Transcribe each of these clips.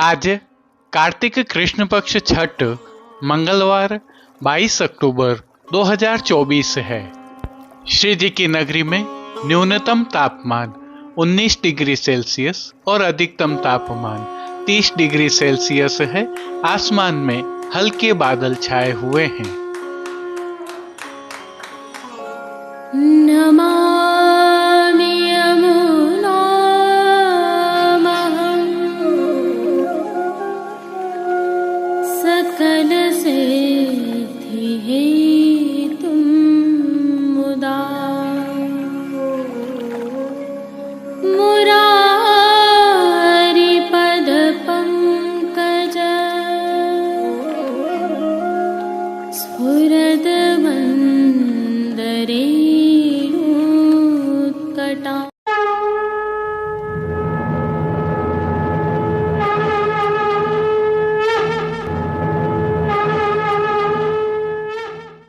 आज कार्तिक कृष्ण पक्ष छठ मंगलवार 22 अक्टूबर 2024 है। श्री जी की नगरी में न्यूनतम तापमान 19 डिग्री सेल्सियस और अधिकतम तापमान 30 डिग्री सेल्सियस है। आसमान में हल्के बादल छाए हुए हैं। नमामि यमुनामहं सकलसिद्धिहेतुं मुदा मुरारिपदपङ्कज स्फुरद्वन्दरे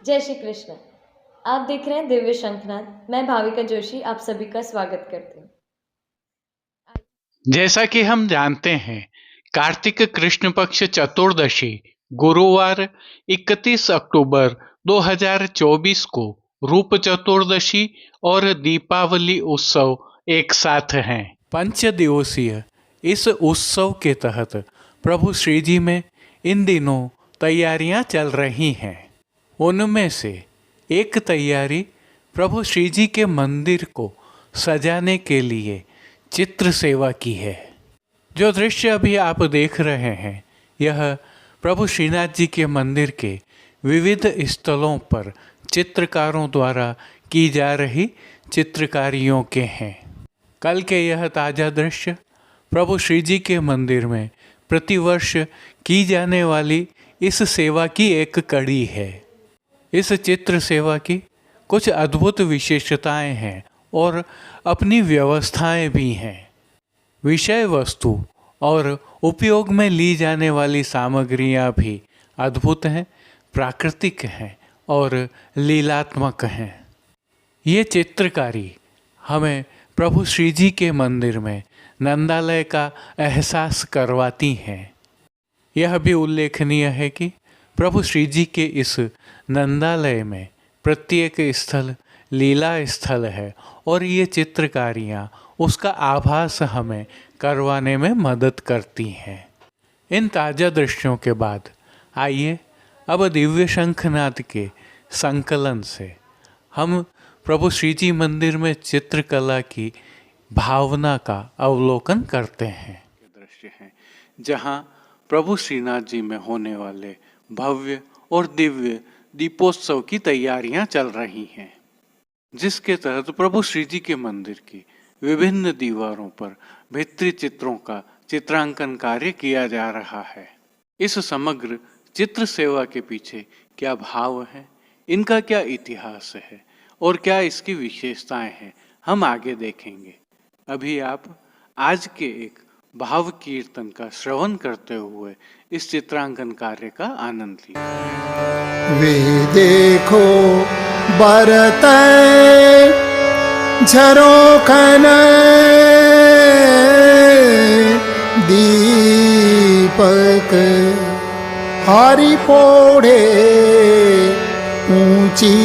जय श्री कृष्ण। आप देख रहे हैं दिव्य शंखनाद। मैं भाविका जोशी आप सभी का स्वागत करती हूँ। जैसा कि हम जानते हैं, कार्तिक कृष्ण पक्ष चतुर्दशी गुरुवार 31 अक्टूबर 2024 को रूप चतुर्दशी और दीपावली उत्सव एक साथ हैं। पंच दिवसीय इस उत्सव के तहत प्रभु श्री जी में इन दिनों तैयारियां चल रही हैं। उनमें से एक तैयारी प्रभु श्री जी के मंदिर को सजाने के लिए चित्र सेवा की है। जो दृश्य अभी आप देख रहे हैं, यह प्रभु श्रीनाथ जी के मंदिर के विविध स्थलों पर चित्रकारों द्वारा की जा रही चित्रकारियों के हैं। कल के यह ताज़ा दृश्य प्रभु श्री जी के मंदिर में प्रतिवर्ष की जाने वाली इस सेवा की एक कड़ी है। इस चित्र सेवा की कुछ अद्भुत विशेषताएं हैं और अपनी व्यवस्थाएं भी हैं। विषय वस्तु और उपयोग में ली जाने वाली सामग्रियां भी अद्भुत हैं, प्राकृतिक हैं और लीलात्मक हैं। ये चित्रकारी हमें प्रभु श्री जी के मंदिर में नंदालय का एहसास करवाती हैं। यह भी उल्लेखनीय है कि प्रभु श्री जी के इस नंदालय में प्रत्येक स्थल लीला स्थल है और ये चित्रकारियाँ उसका आभास हमें करवाने में मदद करती हैं। इन ताज़ा दृश्यों के बाद आइए अब दिव्य शंखनाद के संकलन से हम प्रभु श्री जी मंदिर में चित्रकला की भावना का अवलोकन करते हैं। दृश्य हैं जहाँ प्रभु श्रीनाथ जी में होने वाले भव्य और दिव्य दीपोत्सव की तैयारियां चल रही हैं, जिसके तहत प्रभु श्री जी के मंदिर की विभिन्न दीवारों पर भित्ति चित्रों का चित्रांकन कार्य किया जा रहा है। इस समग्र चित्र सेवा के पीछे क्या भाव है, इनका क्या इतिहास है और क्या इसकी विशेषताएं हैं, हम आगे देखेंगे। अभी आप आज के एक भाव कीर्तन का श्रवण करते हुए इस चित्रांकन कार्य का आनंद लीजिए। वे देखो बरत झरोखन दीपक हारी पोढ़े ऊंची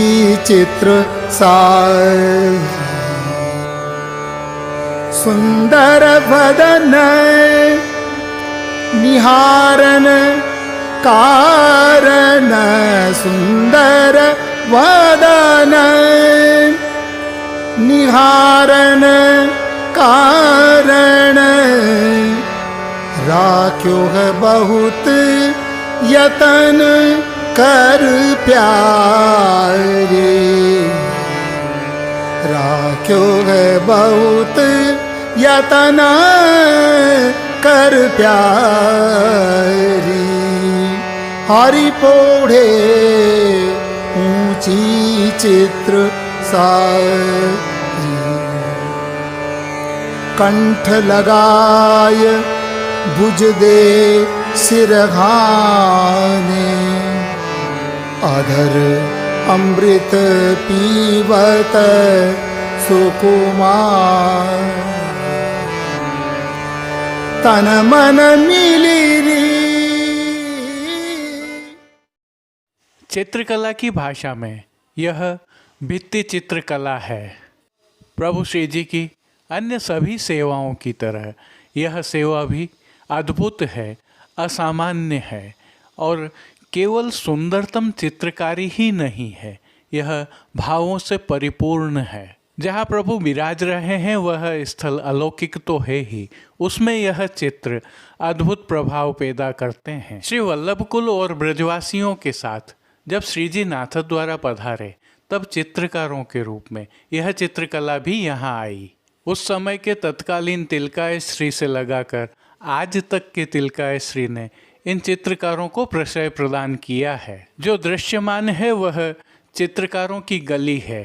चित्र साज सुंदर बदन निहारन कारण सुंदर वदन निहारन कारण राख्यो है बहुत यतन कर प्यारे राख्यो है बहुत यतन कर प्यारी हरि पोढ़े ऊंची चित्र सारी कंठ लगाय भुज दे सिरघाने अधर अमृत पीवत सुकुमार तन मन मिली चित्रकला की भाषा में यह भित्ति चित्रकला है। प्रभु श्री जी की अन्य सभी सेवाओं की तरह यह सेवा भी अद्भुत है, असामान्य है और केवल सुंदरतम चित्रकारी ही नहीं है, यह भावों से परिपूर्ण है। जहाँ प्रभु विराज रहे हैं वह स्थल अलौकिक तो है ही, उसमें यह चित्र अद्भुत प्रभाव पैदा करते हैं। श्री वल्लभकुल और ब्रजवासियों के साथ जब श्री जी नाथ द्वारा पधारे तब चित्रकारों के रूप में यह चित्रकला भी यहाँ आई। उस समय के तत्कालीन तिलकाय श्री से लगाकर आज तक के तिलकाय श्री ने इन चित्रकारों को प्रश्रय प्रदान किया है। जो दृश्यमान है वह चित्रकारों की गली है।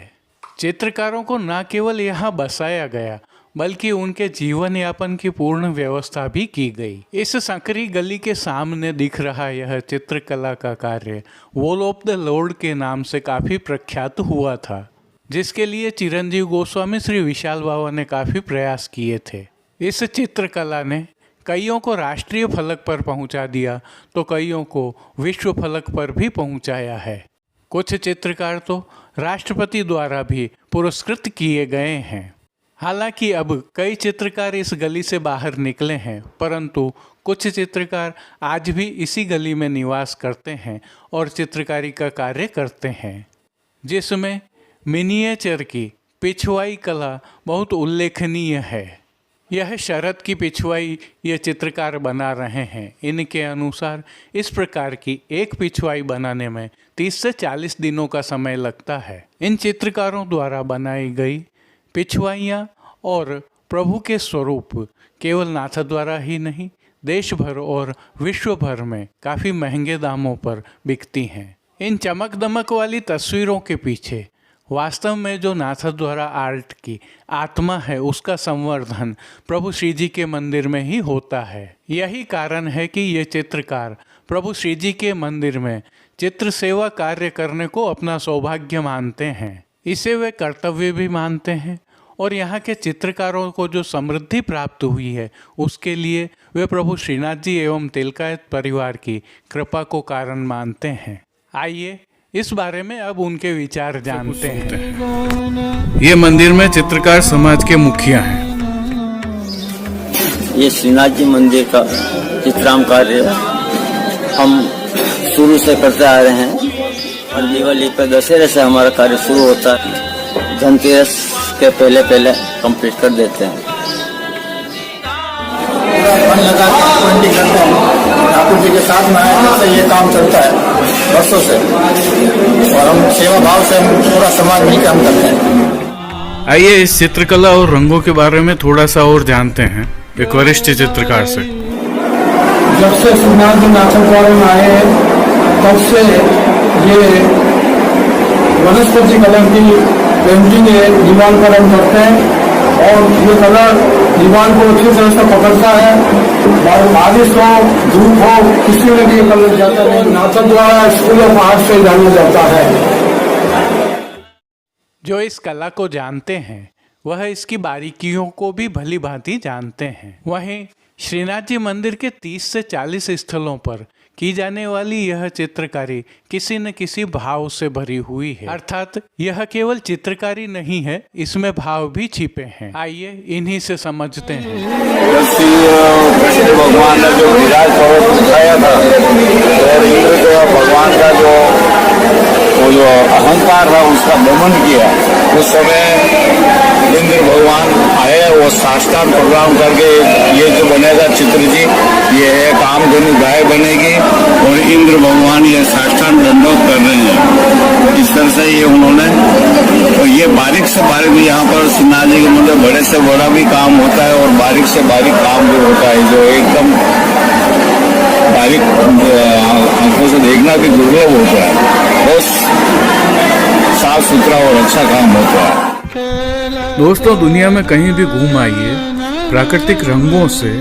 चित्रकारों को न केवल यहाँ बसाया गया बल्कि उनके जीवन यापन की पूर्ण व्यवस्था भी की गई। इस संकरी गली के सामने दिख रहा यह चित्रकला का कार्य वॉल ऑफ द लॉर्ड के नाम से काफ़ी प्रख्यात हुआ था, जिसके लिए चिरंजीव गोस्वामी श्री विशाल बाबा ने काफ़ी प्रयास किए थे। इस चित्रकला ने कईयों को राष्ट्रीय फलक पर पहुंचा दिया तो कईयों को विश्व फलक पर भी पहुंचाया है। कुछ चित्रकार तो राष्ट्रपति द्वारा भी पुरस्कृत किए गए हैं। हालांकि अब कई चित्रकार इस गली से बाहर निकले हैं, परंतु कुछ चित्रकार आज भी इसी गली में निवास करते हैं और चित्रकारी का कार्य करते हैं, जिसमें मिनिएचर की पिछवाई कला बहुत उल्लेखनीय है। यह शरद की पिछवाई ये चित्रकार बना रहे हैं। इनके अनुसार इस प्रकार की एक पिछवाई बनाने में 30 से 40 दिनों का समय लगता है। इन चित्रकारों द्वारा बनाई गई पिछवाइयाँ और प्रभु के स्वरूप केवल नाथ द्वारा ही नहीं, देश भर और विश्व भर में काफ़ी महंगे दामों पर बिकती हैं। इन चमक दमक वाली तस्वीरों के पीछे वास्तव में जो नाथ द्वारा आर्ट की आत्मा है उसका संवर्धन प्रभु श्री जी के मंदिर में ही होता है। यही कारण है कि ये चित्रकार प्रभु श्री जी के मंदिर में चित्र सेवा कार्य करने को अपना सौभाग्य मानते हैं। इसे वे कर्तव्य भी मानते हैं और यहाँ के चित्रकारों को जो समृद्धि प्राप्त हुई है उसके लिए वे प्रभु श्रीनाथ जी एवं तिलकायत परिवार की कृपा को कारण मानते हैं। आइए इस बारे में अब उनके विचार जानते हैं। ये मंदिर में चित्रकार समाज के मुखिया हैं। ये श्रीनाथ जी मंदिर का चित्रांकन कार्य हम शुरू से करते आ रहे हैं और दिवाली पर दशहरे से हमारा कार्य शुरू होता है। धनतेरस के पहले कंप्लीट कर देते हैं। ठाकुर जी के साथ में से ये काम चलता है वर्षों से और हम सेवा भाव से पूरा समाज मिलकर हम करते हैं। आइए इस चित्रकला और रंगों के बारे में थोड़ा सा और जानते हैं एक वरिष्ठ चित्रकार से। जब से श्रीनाथ जी नाथद्वारा में आए तब से ये वनस्पति कलर की पेंटिंग दीवार पर हम करते हैं और ये कलर दीवार को अच्छी तरह से पकड़ता है और बारिश हो धूप हो किसी में भी कलर जाता है। नाथ द्वारा स्कूल ऑफ आर्ट से जाना जाता है। जो इस कला को जानते हैं वह इसकी बारीकियों को भी भली भांति जानते हैं। वहीं श्रीनाथ जी मंदिर के 30 से 40 स्थलों पर की जाने वाली यह चित्रकारी किसी न किसी भाव से भरी हुई है, अर्थात यह केवल चित्रकारी नहीं है, इसमें भाव भी छिपे हैं। आइए इन्हीं से समझते हैं। कृष्ण भगवान ने जो विराट पर्वत दिखाया था और इंद्र को भगवान का जो अहंकार था उसका दमन किया, उस समय इंद्र भगवान आए, वो साष्टांग प्रणाम करके ये जो बनेगा चित्र जी, ये है कामधेनु गाय बनेगी और इंद्र भगवान ये साष्टांग दंडोत कर रहे हैं। इस तरह से ये उन्होंने, और ये बारीक से बारीक भी यहाँ पर श्रीनाथ जी के मंदिर बड़े से बड़ा भी काम होता है और बारीक से बारीक काम भी होता है, जो एकदम बारीक आंखों से देखना भी दुर्लभ होता है। बहुत साफ सुथरा और अच्छा काम होता है। दोस्तों, दुनिया में कहीं भी घूम आइए, प्राकृतिक रंगों से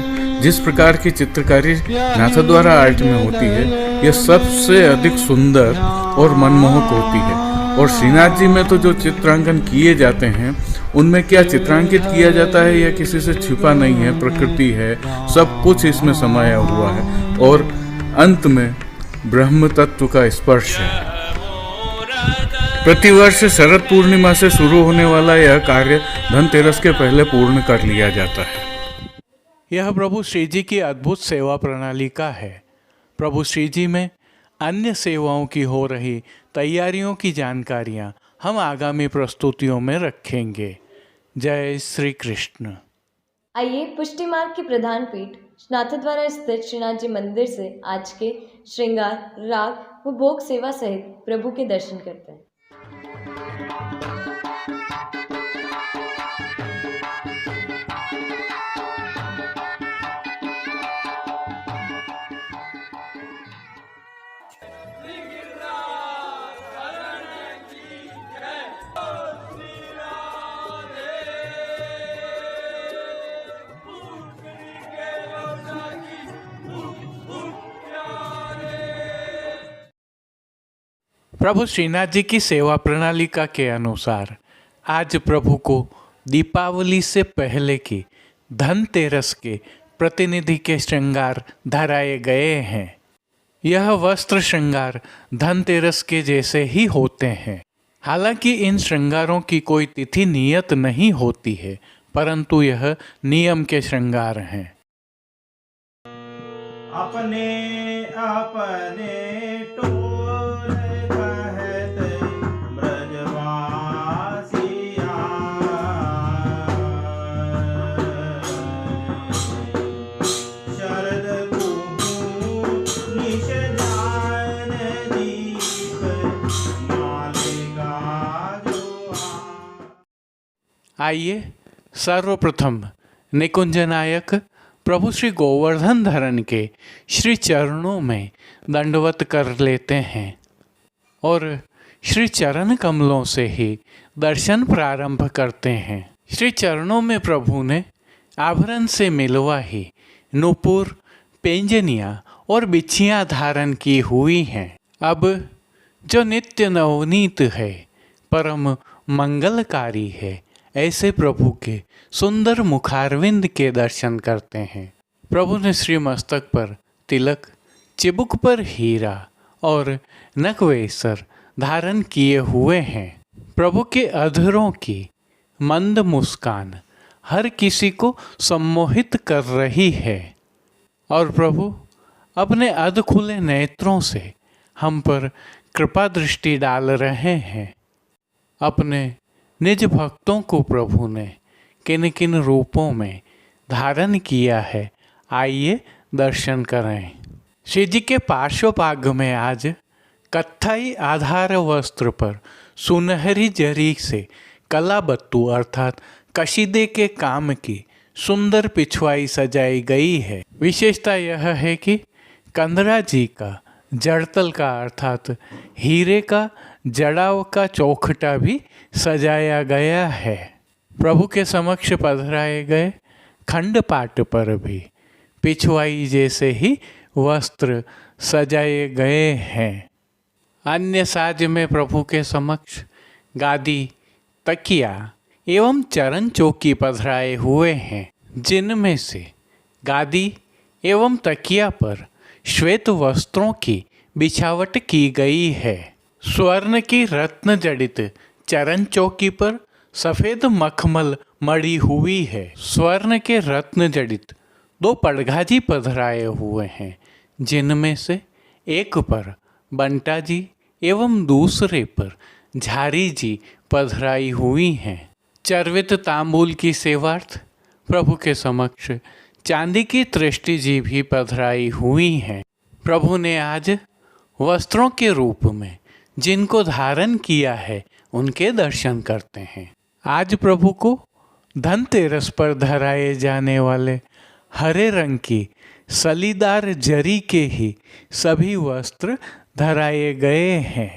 जिस प्रकार की चित्रकारी नाथ द्वारा आर्ट में होती है यह सबसे अधिक सुंदर और मनमोहक होती है। और श्रीनाथ जी में तो जो चित्रांकन किए जाते हैं उनमें क्या चित्रांकित किया जाता है यह किसी से छिपा नहीं है, प्रकृति है, सब कुछ इसमें समाया हुआ है और अंत में ब्रह्म तत्व का स्पर्श है। प्रतिवर्ष शरद पूर्णिमा से शुरू होने वाला यह कार्य धनतेरस के पहले पूर्ण कर लिया जाता है। यह प्रभु श्री जी की अद्भुत सेवा प्रणाली का है। प्रभु श्री जी में अन्य सेवाओं की हो रही तैयारियों की जानकारियाँ हम आगामी प्रस्तुतियों में रखेंगे। जय श्री कृष्ण। आइए पुष्टि मार्ग की प्रधान पीठ नाथद्वारा स्थित श्रीनाथ जी मंदिर से आज के श्रृंगार, राग व भोग सेवा सहित प्रभु के दर्शन करते हैं। प्रभु श्रीनाथ जी की सेवा प्रणालिका के अनुसार आज प्रभु को दीपावली से पहले की धनतेरस के प्रतिनिधि के श्रृंगार धराए गए हैं। यह वस्त्र श्रृंगार धनतेरस के जैसे ही होते हैं। हालांकि इन श्रृंगारों की कोई तिथि नियत नहीं होती है, परंतु यह नियम के श्रृंगार हैं। अपने अपने टोल कहत ब्रजवासिया, शरद कुहू निश जान दीप मालिका जो आइए सर्वप्रथम निकुंज नायक प्रभु श्री गोवर्धन धरन के श्री चरणों में दंडवत कर लेते हैं और श्री चरण कमलों से ही दर्शन प्रारंभ करते हैं। श्री चरणों में प्रभु ने आभरण से मिलवाही नूपुर, पेंजनिया और बिछियाँ धारण की हुई हैं। अब जो नित्य नवनीत है, परम मंगलकारी है, ऐसे प्रभु के सुंदर मुखारविंद के दर्शन करते हैं। प्रभु ने श्री मस्तक पर तिलक, चिबुक पर हीरा और नकवेसर धारण किए हुए हैं। प्रभु के अधरों की मंद मुस्कान हर किसी को सम्मोहित कर रही है और प्रभु अपने अध खुले नेत्रों से हम पर कृपा दृष्टि डाल रहे हैं। अपने निज भक्तों को प्रभु ने किन किन रूपों में धारण किया है, आइए दर्शन करें। श्री जी के पार्श्वभाग में आज कत्थई आधार वस्त्र पर सुनहरी जरी से कलाबत्तू अर्थात कशीदे के काम की सुंदर पिछवाई सजाई गई है। विशेषता यह है कि कंदरा जी का जड़तल का अर्थात हीरे का जड़ाव का चौखटा भी सजाया गया है। प्रभु के समक्ष पधराए गए खंडपाट पर भी पिछवाई जैसे ही वस्त्र सजाए गए हैं। अन्य साज में प्रभु के समक्ष गादी, तकिया एवं चरण चौकी पधराए हुए हैं, जिनमें से गादी एवं तकिया पर श्वेत वस्त्रों की बिछावट की गई है। स्वर्ण की रत्न जड़ित चरण चौकी पर सफ़ेद मखमल मड़ी हुई है। स्वर्ण के रत्न जड़ित 2 पड़घा जी पधराए हुए हैं, जिनमें से एक पर बंटा जी एवं दूसरे पर झारी जी पधराई हुई हैं। चर्वित तांबूल की सेवार्थ प्रभु के समक्ष चांदी की तृष्टि जी भी पधराई हुई हैं। प्रभु ने आज वस्त्रों के रूप में जिनको धारण किया है, उनके दर्शन करते हैं। आज प्रभु को धनतेरस पर धराए जाने वाले हरे रंग की सलीदार जरी के ही सभी वस्त्र धराए गए हैं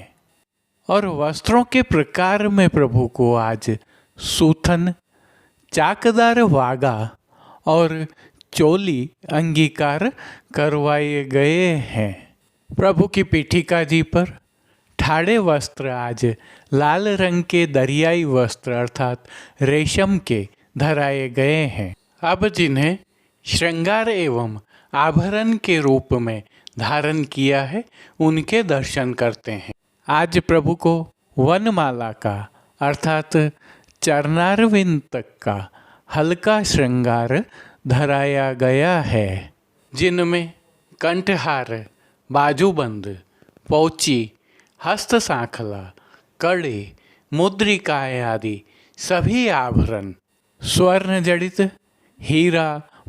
और वस्त्रों के प्रकार में प्रभु को आज सूथन, चाकदार वागा और चोली अंगीकार करवाए गए हैं। प्रभु की पीठिका जी पर ठाड़े वस्त्र आज लाल रंग के दरियाई वस्त्र अर्थात रेशम के धराए गए हैं। अब जिन्हें श्रृंगार एवं आभरण के रूप में धारण किया है, उनके दर्शन करते हैं। आज प्रभु को वनमाला का अर्थात चरणारविंद तक का हल्का श्रृंगार धराया गया है, जिनमें कंठहार, बाजूबंद, पौची, हस्त सांखला, कड़े, मुद्रिकाएं आदि सभी आभरण स्वर्ण जड़ित हीरा,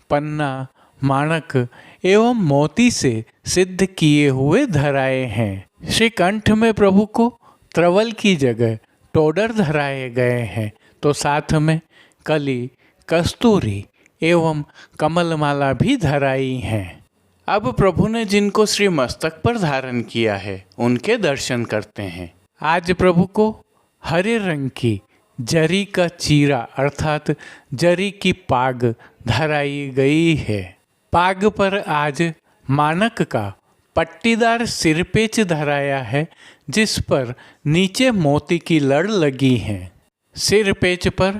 पन्ना, माणक एवं मोती से सिद्ध किए हुए धराए हैं। श्री कंठ में प्रभु को त्रवल की जगह टोडर धराए गए हैं, तो साथ में कली, कस्तूरी एवं कमलमाला भी धराई हैं। अब प्रभु ने जिनको श्री मस्तक पर धारण किया है उनके दर्शन करते हैं। आज प्रभु को हरे रंग की जरी का चीरा अर्थात जरी की पाग धराई गई है। पाग पर आज मानक का पट्टीदार सिरपेच धराया है, जिस पर नीचे मोती की लड़ लगी है। सिरपेच पर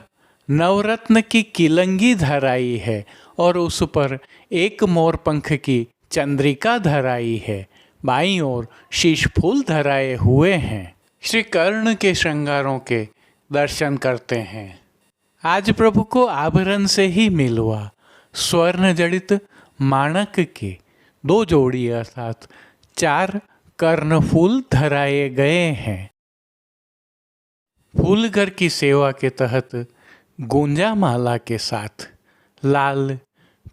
नवरत्न की किलंगी धराई है और उस पर एक मोर पंख की चंद्रिका धराई है। बाईं ओर शीश फूल धराए हुए हैं। श्री कर्ण के श्रृंगारों के दर्शन करते हैं। आज प्रभु को आभरण से ही मिलवा स्वर्ण जड़ित माणक के 2 जोड़ी अर्थात 4 कर्णफूल धराए गए हैं। फूलघर की सेवा के तहत गुंजा माला के साथ लाल,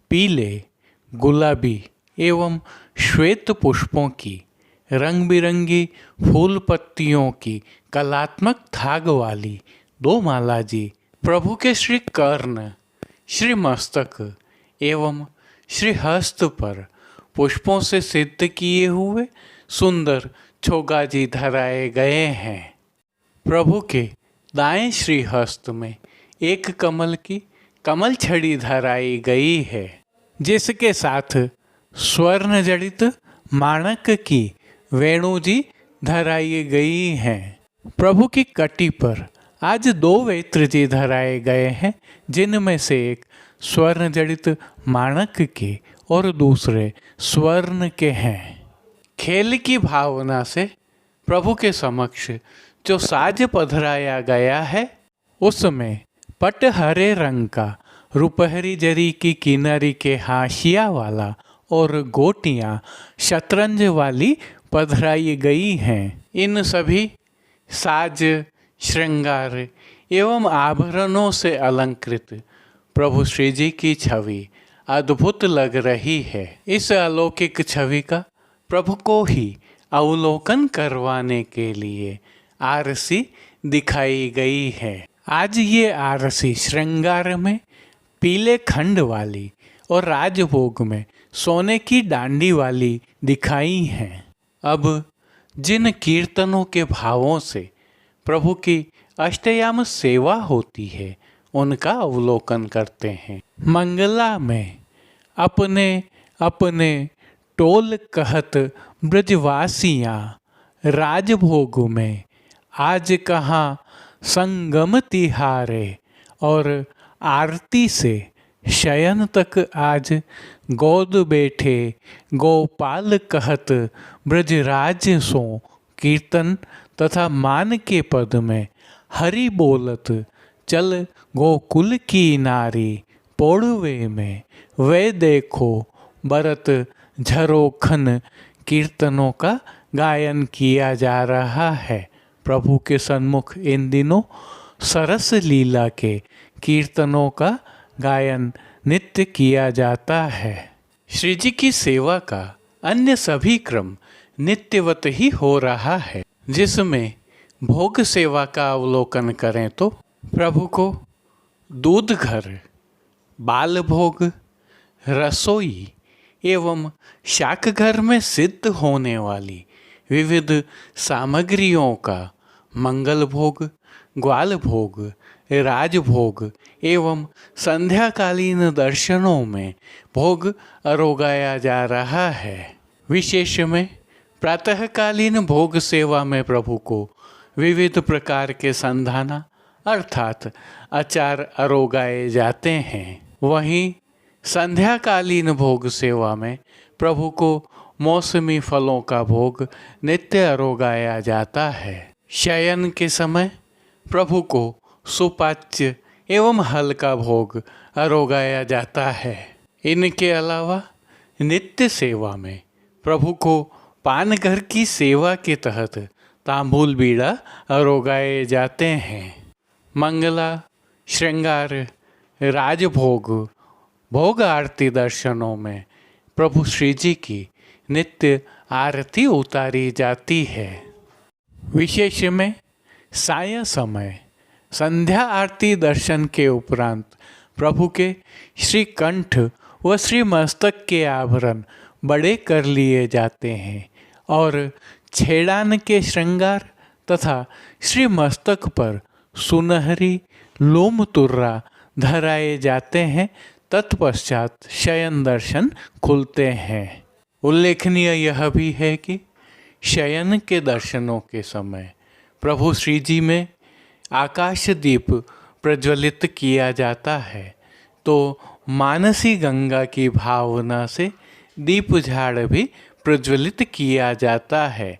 पीले, गुलाबी एवं श्वेत पुष्पों की रंग बिरंगी फूल पत्तियों की कलात्मक थाग वाली 2 माला जी प्रभु के श्री कर्ण, श्री मस्तक एवं श्री हस्त पर पुष्पों से सिद्ध किए हुए सुंदर छोगाजी धराए गए हैं। प्रभु के दाएं श्री हस्त में एक कमल की कमल छड़ी धराई गई है, जिसके साथ स्वर्ण जड़ित माणक की वेणु जी धराई गई हैं। प्रभु की कटी पर आज 2 वेत्र जी धराए गए हैं, जिनमें से एक स्वर्ण जड़ित माणक के और दूसरे स्वर्ण के हैं। खेल की भावना से प्रभु के समक्ष जो साज पधराया गया है उसमें पट हरे रंग का रुपहरी जरी की किनारी के हाशिया वाला और गोटियां शतरंज वाली पधराई गई हैं। इन सभी साज, श्रृंगार एवं आभरणों से अलंकृत प्रभु श्री जी की छवि अद्भुत लग रही है। इस अलौकिक छवि का प्रभु को ही अवलोकन करवाने के लिए आरसी दिखाई गई है। आज ये आरसी श्रृंगार में पीले खंड वाली और राजभोग में सोने की डांडी वाली दिखाई हैं। अब जिन कीर्तनों के भावों से प्रभु की अष्टयाम सेवा होती है उनका अवलोकन करते हैं। मंगला में अपने अपने टोल कहत ब्रजवासियाँ, राजभोग में आज कहाँ संगम तिहारे, और आरती से शयन तक आज गोद बैठे गोपाल कहत ब्रजराज सो कीर्तन तथा मान के पद में हरि बोलत चल गोकुल की नारी, पोड़वे में वे देखो बरत झरोखन कीर्तनों का गायन किया जा रहा है। प्रभु के सन्मुख इन दिनों सरस लीला के कीर्तनों का गायन नित्य किया जाता है। श्री जी की सेवा का अन्य सभी क्रम नित्यवत ही हो रहा है, जिसमें भोग सेवा का अवलोकन करें तो प्रभु को दूध घर, बाल भोग, रसोई एवं शाक घर में सिद्ध होने वाली विविध सामग्रियों का मंगल भोग, ग्वाल भोग, राजभोग एवं संध्याकालीन दर्शनों में भोग अरोगाया जा रहा है। विशेष में प्रातःकालीन भोग सेवा में प्रभु को विविध प्रकार के संधाना अर्थात अचार अरोगाए जाते हैं। वहीं संध्याकालीन भोग सेवा में प्रभु को मौसमी फलों का भोग नित्य अरोगाया जाता है। शयन के समय प्रभु को सुपाच्य एवं हल्का भोग अरोगाया जाता है। इनके अलावा नित्य सेवा में प्रभु को पानघर की सेवा के तहत तांबूल बीड़ा अरोगाए जाते हैं। मंगला, श्रृंगार, राजभोग, भोग आरती दर्शनों में प्रभु श्री जी की नित्य आरती उतारी जाती है। विशेष में साय समय संध्या आरती दर्शन के उपरांत प्रभु के श्री कंठ व श्री मस्तक के आभरण बड़े कर लिए जाते हैं और छेड़ान के श्रृंगार तथा श्री मस्तक पर सुनहरी लोम तुर्रा धराए जाते हैं। तत्पश्चात शयन दर्शन खुलते हैं। उल्लेखनीय यह भी है कि शयन के दर्शनों के समय प्रभु श्री जी में आकाश दीप प्रज्वलित किया जाता है, तो मानसी गंगा की भावना से दीप झाड़ भी प्रज्वलित किया जाता है।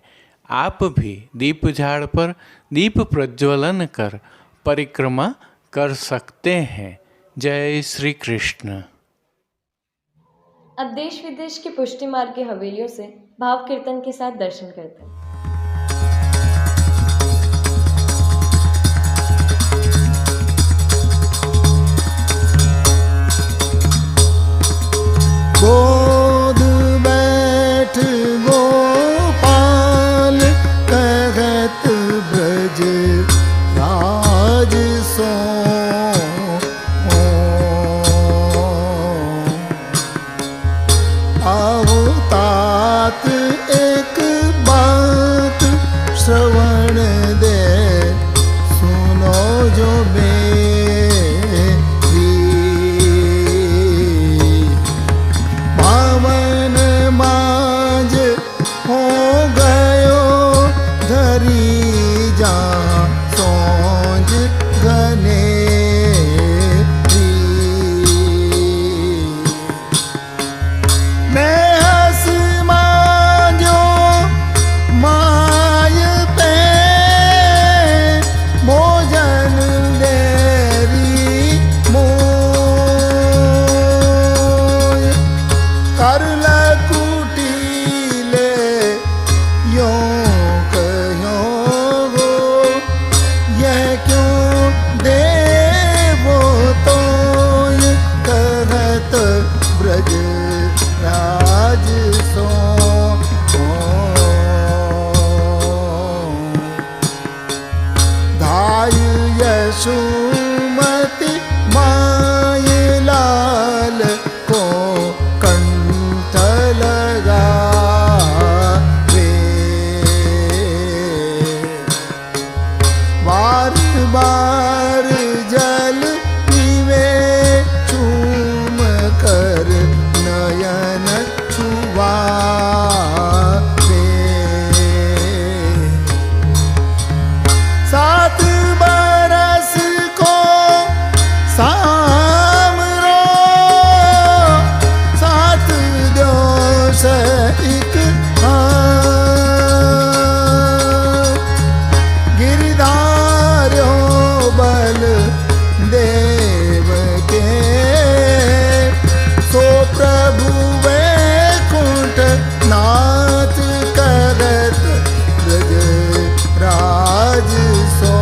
आप भी दीप झाड़ पर दीप प्रज्वलन कर परिक्रमा कर सकते हैं। जय श्री कृष्ण। अब देश विदेश के पुष्टि मार्ग की हवेलियों से भाव कीर्तन के साथ दर्शन करते हैं। गोद बैठ गोपाल कहत ब्रज राज सो आओ तात एक बात श्रवण दे सुनो जो पावन माज हो गयो धरी जा सोज घने मैं हस मांजो माय पे भोजन देरी मोय कर कुटीले यो कहो गो यह क्यों देवो तो कहत ब्रज राज सो धाय यशुमति माय लाल को कंठ लगा बार बार जल पीवे चूम कर नयन छुआवे सात बरस को सामरो सात दोष एक गिरधार्यो बल देव के सो प्रभु वैकुंठ नाथ करत ब्रज राज सो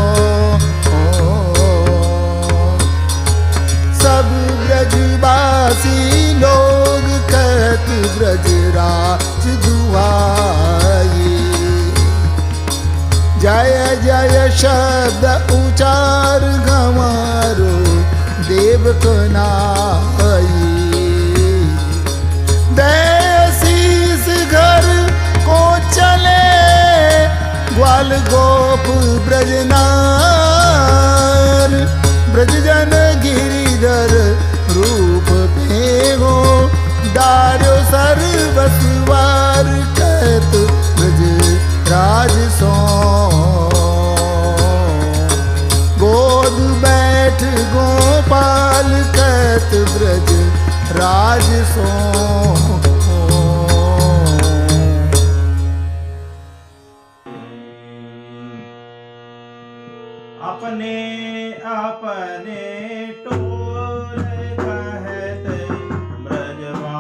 सब ब्रजवासी लोग कहत ब्रज राज दुआई जय जय शब्द उचार गंवारो देव को नाई शीस घर को चले ग्वाल गोप ब्रजनार ब्रज जन गिरिधर रूप भेगो डार्यो सर्वसुवार कहत ब्रज राज सो गोद बैठ गोपाल कहत ब्रज राज सो अपने अपने टोल कहत ब्रजवासिया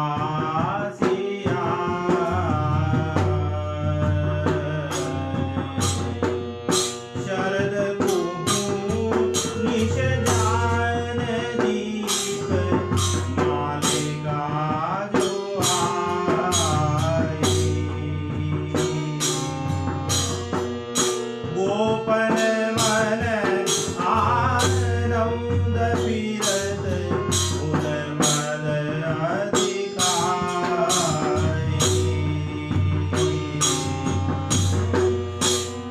शरद निश जान दीप मालिका जो आई गोपन मन आनंद पीरत उन्मद अधिकारी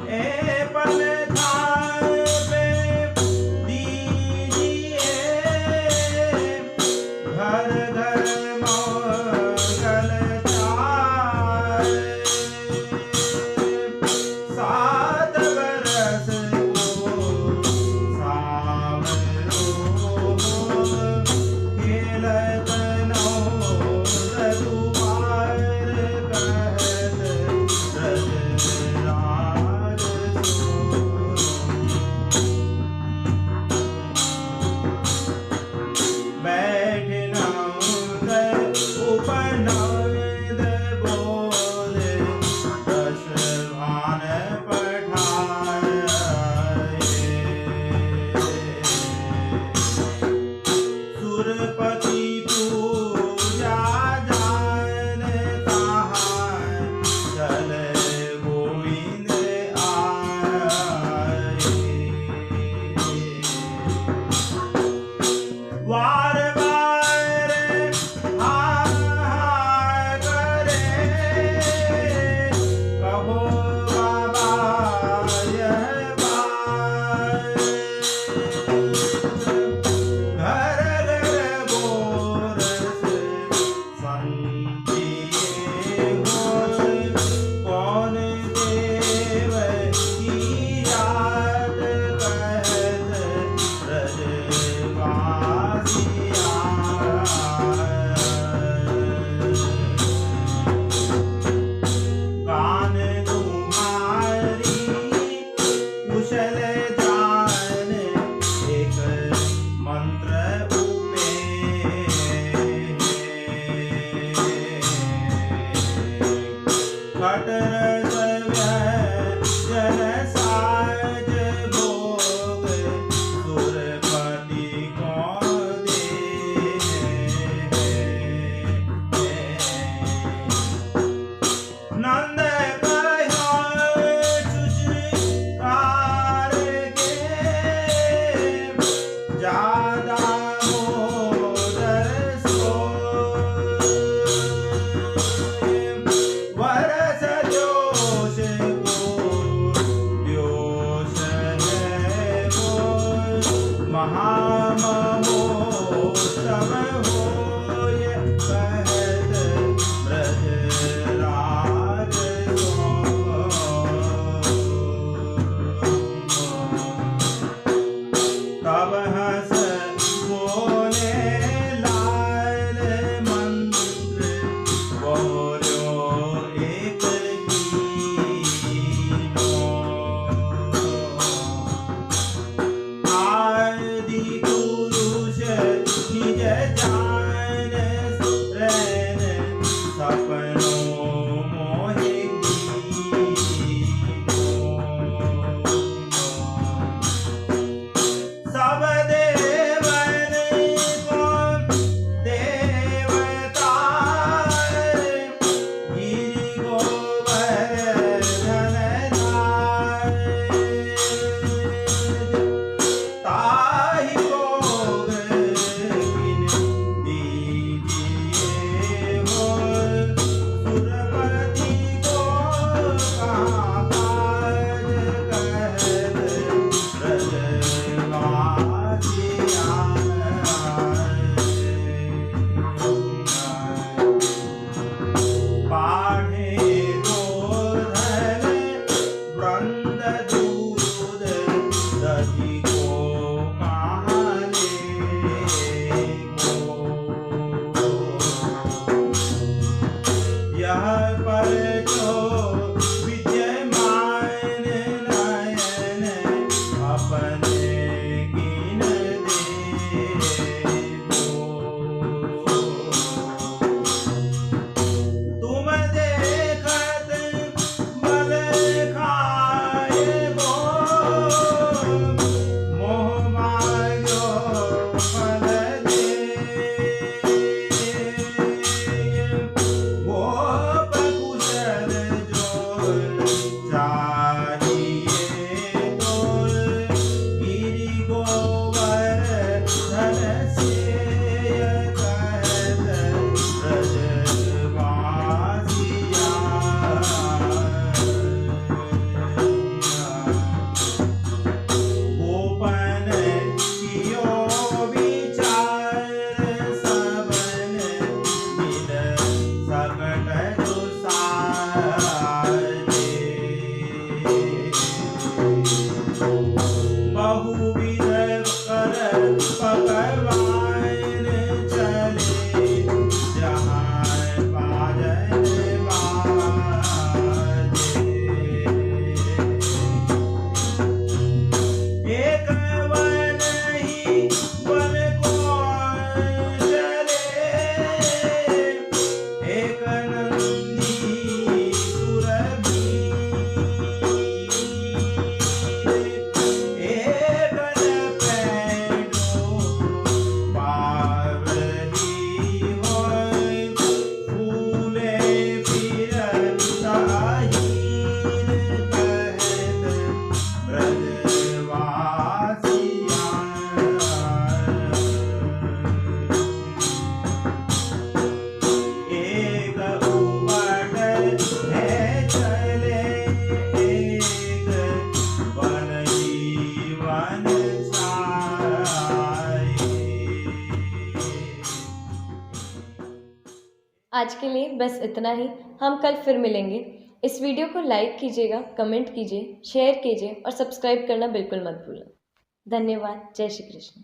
ए पल थाल पे दीजिए घर घर मंगल चाय सात बरस को सावरो खेलत नौद दुआर कहत ब्रजराज बैठ नौद उपनौद बोले दश भान पठाए सुरपति पूजा जान ताहार चल गोविंद आए वार वार हाय करे कहो बाबा यह बात घर घर गोरस संतिए होय कौन देव की याद कहत ब्रजवासिया कान तुम्हारी कुशल जान एक मंत्र उपे कटरस जन साज भोग सुरपति को दे नंद कहो चुचकार के ज्यादा मोदर वरस जोश को व्योश है वो महामहोत्सव होय कहत ब्रजराज तब हंस बोले लाल मंत्र बोलो एक कीनो आदि पुरुष निज जान रैन सपनों मोहि सब देवन को देवता गिरि गोवर्धन ताहि भोग किन दीजिए हो सुरपति को कहाँ काज कहत ब्रजवासिया पाढ़े गोधन वृंद दूध दधि को कहाले यह पर जो विद्यमान नयन अपने बहुविध कर पकवान चले जहाँ बाजन बाजे एक वन ही वन को चले एक नंदी सुरभि एक पैडो पावली होय फूले फिरताहीन कहत ब्रजवासियाँ एक उबट है चले एक वन जीवन साए। आज के लिए बस इतना ही। हम कल फिर मिलेंगे। इस वीडियो को लाइक कीजिएगा, कमेंट कीजिए, शेयर कीजिए और सब्सक्राइब करना बिल्कुल मत भूलें। धन्यवाद। जय श्री कृष्ण।